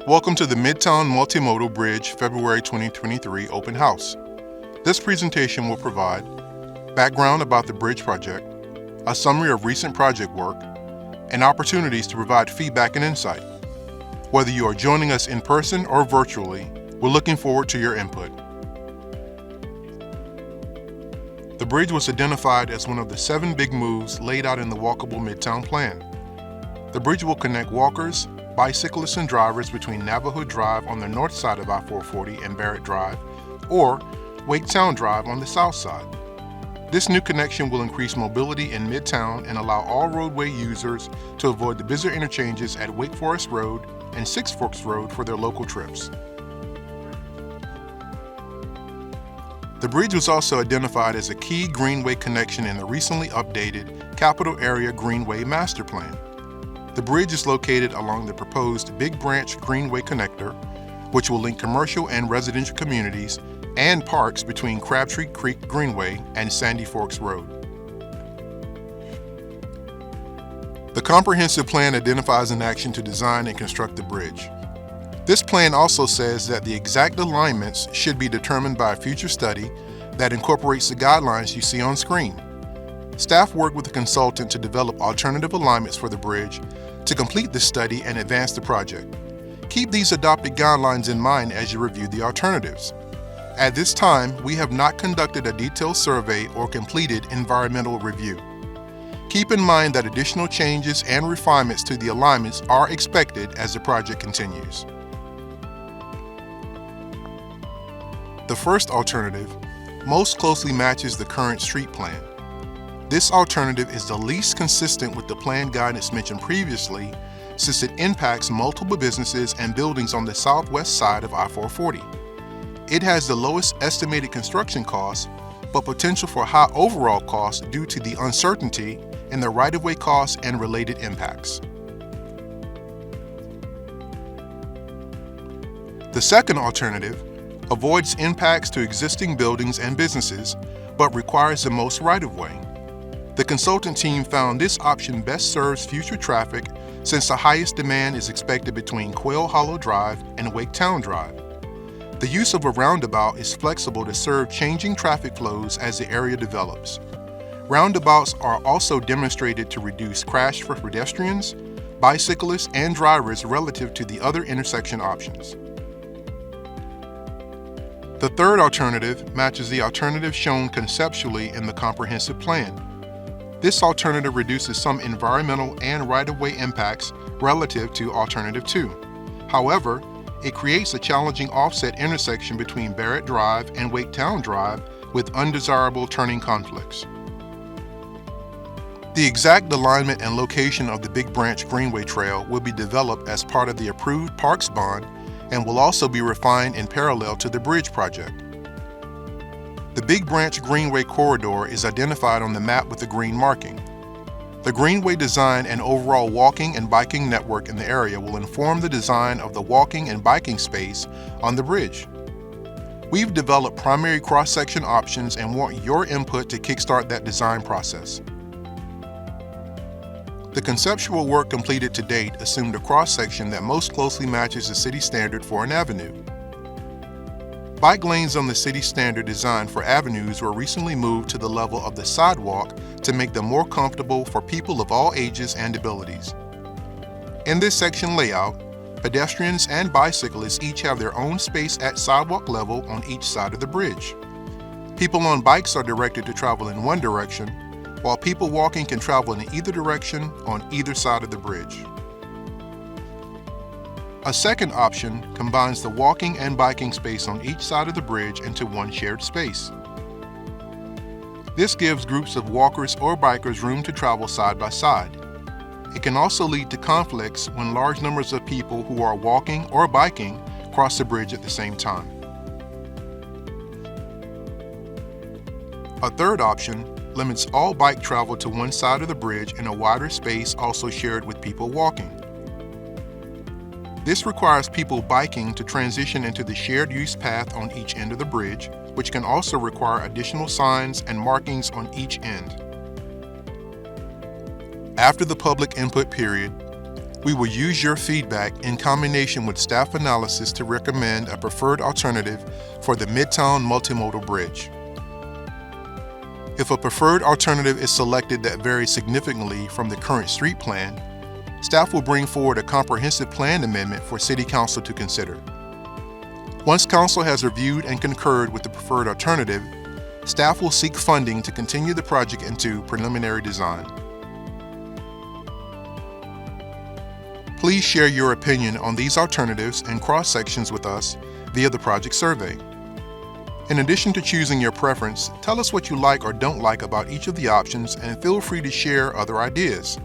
Welcome to the Midtown Multimodal Bridge February 2023 Open House. This presentation will provide background about the bridge project, a summary of recent project work, and opportunities to provide feedback and insight. Whether you are joining us in person or virtually, we're looking forward to your input. The bridge was identified as one of the 7 big moves laid out in the Walkable Midtown Plan. The bridge will connect walkers, bicyclists, and drivers between Navajo Drive on the north side of I-440 and Barrett Drive, or Waketown Drive on the south side. This new connection will increase mobility in Midtown and allow all roadway users to avoid the busier interchanges at Wake Forest Road and Six Forks Road for their local trips. The bridge was also identified as a key Greenway connection in the recently updated Capital Area Greenway Master Plan. The bridge is located along the proposed Big Branch Greenway connector, which will link commercial and residential communities and parks between Crabtree Creek Greenway and Sandy Forks Road. The comprehensive plan identifies an action to design and construct the bridge. This plan also says that the exact alignments should be determined by a future study that incorporates the guidelines you see on screen. Staff worked with a consultant to develop alternative alignments for the bridge to complete the study and advance the project. Keep these adopted guidelines in mind as you review the alternatives. At this time, we have not conducted a detailed survey or completed environmental review. Keep in mind that additional changes and refinements to the alignments are expected as the project continues. The first alternative most closely matches the current street plan. This alternative is the least consistent with the plan guidance mentioned previously, since it impacts multiple businesses and buildings on the southwest side of I-440. It has the lowest estimated construction costs, but potential for high overall costs due to the uncertainty in the right-of-way costs and related impacts. The second alternative avoids impacts to existing buildings and businesses, but requires the most right-of-way. The consultant team found this option best serves future traffic since the highest demand is expected between Quail Hollow Drive and Waketown Drive. The use of a roundabout is flexible to serve changing traffic flows as the area develops. Roundabouts are also demonstrated to reduce crash for pedestrians, bicyclists, and drivers relative to the other intersection options. The third alternative matches the alternative shown conceptually in the comprehensive plan. This alternative reduces some environmental and right-of-way impacts relative to Alternative 2. However, it creates a challenging offset intersection between Barrett Drive and Waketown Drive with undesirable turning conflicts. The exact alignment and location of the Big Branch Greenway Trail will be developed as part of the approved Parks Bond and will also be refined in parallel to the bridge project. The Big Branch Greenway corridor is identified on the map with a green marking. The Greenway design and overall walking and biking network in the area will inform the design of the walking and biking space on the bridge. We've developed primary cross-section options and want your input to kickstart that design process. The conceptual work completed to date assumed a cross-section that most closely matches the city standard for an avenue. Bike lanes on the city standard design for avenues were recently moved to the level of the sidewalk to make them more comfortable for people of all ages and abilities. In this section layout, pedestrians and bicyclists each have their own space at sidewalk level on each side of the bridge. People on bikes are directed to travel in one direction, while people walking can travel in either direction on either side of the bridge. A second option combines the walking and biking space on each side of the bridge into one shared space. This gives groups of walkers or bikers room to travel side by side. It can also lead to conflicts when large numbers of people who are walking or biking cross the bridge at the same time. A third option limits all bike travel to one side of the bridge in a wider space also shared with people walking. This requires people biking to transition into the shared use path on each end of the bridge, which can also require additional signs and markings on each end. After the public input period, We will use your feedback in combination with staff analysis to recommend a preferred alternative for the Midtown Multimodal Bridge. If a preferred alternative is selected that varies significantly from the current street plan, staff will bring forward a comprehensive plan amendment for City Council to consider. Once Council has reviewed and concurred with the preferred alternative, staff will seek funding to continue the project into preliminary design. Please share your opinion on these alternatives and cross-sections with us via the project survey. In addition to choosing your preference, tell us what you like or don't like about each of the options and feel free to share other ideas.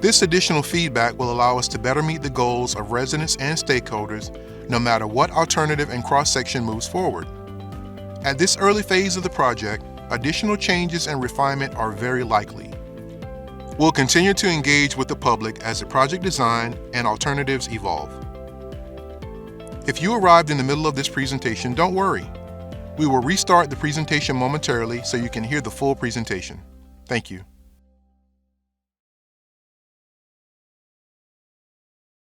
This additional feedback will allow us to better meet the goals of residents and stakeholders no matter what alternative and cross-section moves forward. At this early phase of the project, additional changes and refinement are very likely. We'll continue to engage with the public as the project design and alternatives evolve. If you arrived in the middle of this presentation, don't worry. We will restart the presentation momentarily so you can hear the full presentation. Thank you.